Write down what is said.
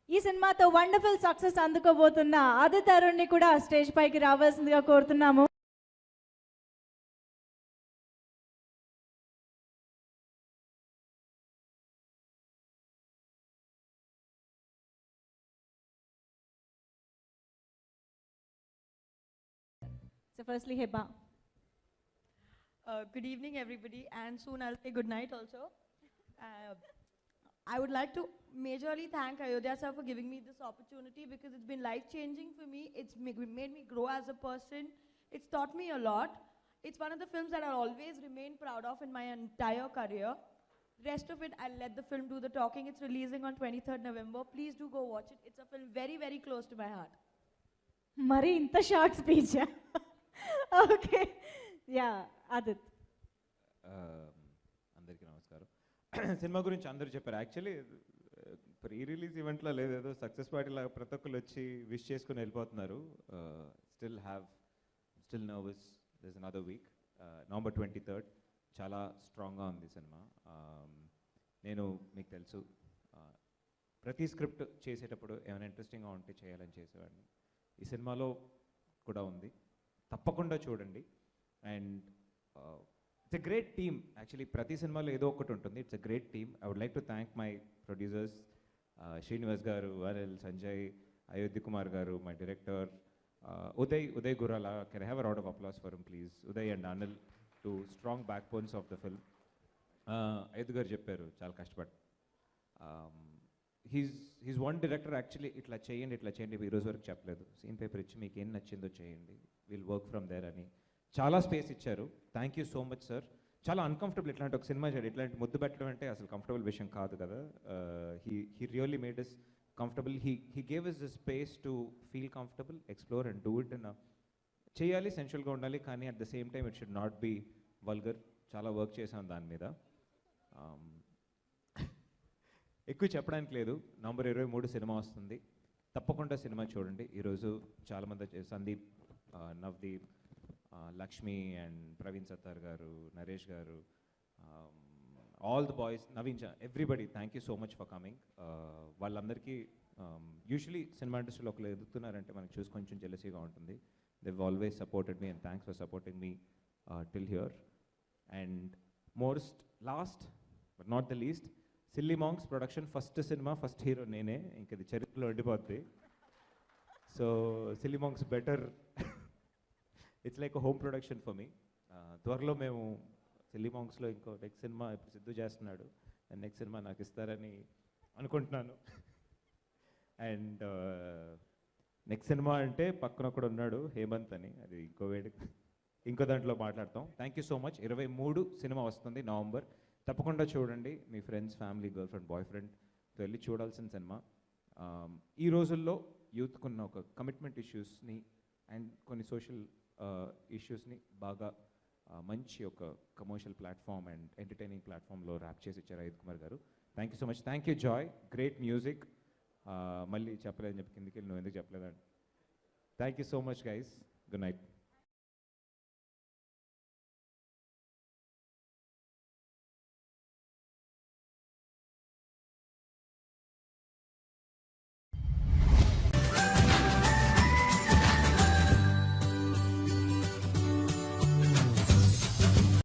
ఈ సినిమాతో wonderful success అందుకోబోతున్న Aditya తరుణ్ని కూడా స్టేజ్ పైకి రావాల్సిందిగా కోరుతున్నాము. So firstly, Heba. Good evening, everybody, and soon I'll say good night also. I would like to majorly thank Ayodhya sir for giving me this opportunity because it's been life-changing for me. It's made me grow as a person. It's taught me a lot. It's one of the films that I'll always remain proud of in my entire career. Rest of it, I'll let the film do the talking. It's releasing on 23rd November. Please do go watch it. It's a film very, very close to my heart. Mari inta short speech. Okay. Yeah, Adit. అందరికీ నమస్కారం. Cinema గురించి అందరూ చెప్పారు. Actually pre release ఈవెంట్లో లేదేదో success party లాగా ప్రతి ఒక్కరు వచ్చి విష్ చేసుకుని వెళ్ళిపోతున్నారు. Still nervous. This another week. November 23rd చాలా స్ట్రాంగ్గా ఉంది సినిమా. నేను మీకు తెలుసు ప్రతి స్క్రిప్ట్ చేసేటప్పుడు ఏమైనా ఇంట్రెస్టింగ్గా ఉంటే చేయాలని చేసేవాడిని. ఈ సినిమాలో కూడా ఉంది. తప్పకుండా చూడండి. And it's a great team. Actually ప్రతి సినిమాలో ఏదో ఒకటి ఉంటుంది. It's a great team. I would like to thank my producers Srinivas garu, Anil, Sanjay, Ayodhya Kumar garu, my director Uday Gurala. Can I have a round of applause for him please? Uday and Anil, two strong backbones of the film. Ayodhya garu చెప్పారు చాలా కష్టపడి. He's one director actually ఇట్లా చేయండి ఈరోజు వరకు చెప్పలేదు. Scene paper ఇచ్చి మీకు ఏం నచ్చిందో చేయండి, విల్ వర్క్ ఫ్రమ్ దేర్ అని చాలా స్పేస్ ఇచ్చారు. Thank you so much sir. చాలా అన్కంఫర్టబుల్ ఇట్లాంటి ఒక సినిమా చేయడం, ఇట్లాంటి ముద్దు పెట్టడం అంటే అసలు కంఫర్టబుల్ విషయం కాదు కదా. He really made us comfortable. He gave us the space to feel comfortable, explore and do it. చేయాలి, సెన్షువల్గా ఉండాలి, కానీ at the same time it should not be vulgar. చాలా వర్క్ చేశాను దాని మీద. ఎక్కువ చెప్పడానికి లేదు. November 23 సినిమా వస్తుంది. తప్పకుండా సినిమా చూడండి. ఈరోజు చాలామంది సందీప్, నవదీప్, లక్ష్మి అండ్ ప్రవీణ్ సత్తార్ గారు, నరేష్ గారు, all the boys, Naveen, everybody, thank you so much for coming. వాళ్ళందరికీ యూజువలీ సినిమా ఇండస్ట్రీలో ఒకరు ఎదుగుతున్నారంటే మనకు చూసి కొంచెం జెలసీగా ఉంటుంది. they've always supported me and thanks for supporting me till here. And last but not the least, Silly Monks production first cinema, first hero nene, inka di charitralo undipoద్ది. So Silly Monks better it's like a home production for me. త్వరలో మేము Silly Monks లో ఇంకో next cinema ఇప్పుడు సిద్ధు చేస్తున్నాడు. And next cinema నాకు ఇస్తారని అనుకుంటున్నాను. And next cinema అంటే పక్కన కూడా ఉన్నాడు హేమంత్ అని, అది ఇంకో దాంట్లో మాట్లాడతాం. Thank you so much. 23 cinema వస్తుంది నవంబర్. తప్పకుండా చూడండి. మీ ఫ్రెండ్స్, ఫ్యామిలీ, గర్ల్ ఫ్రెండ్, బాయ్ ఫ్రెండ్తో వెళ్ళి చూడాల్సిన సినిమా. ఈ రోజుల్లో యూత్కున్న ఒక కమిట్మెంట్ ఇష్యూస్ని అండ్ కొన్ని సోషల్ ఇష్యూస్ని బాగా మంచి ఒక కమర్షియల్ ప్లాట్ఫామ్ అండ్ ఎంటర్టైనింగ్ ప్లాట్ఫామ్లో ర్యాప్ చేసి ఇచ్చారు Ayodhya Kumar garu. Thank you so much. Thank you Joy. Great music. మళ్ళీ చెప్పలేదని చెప్పి కిందికి వెళ్ళి నువ్వు ఎందుకు చెప్పలేదండి. Thank you so much guys. Good night.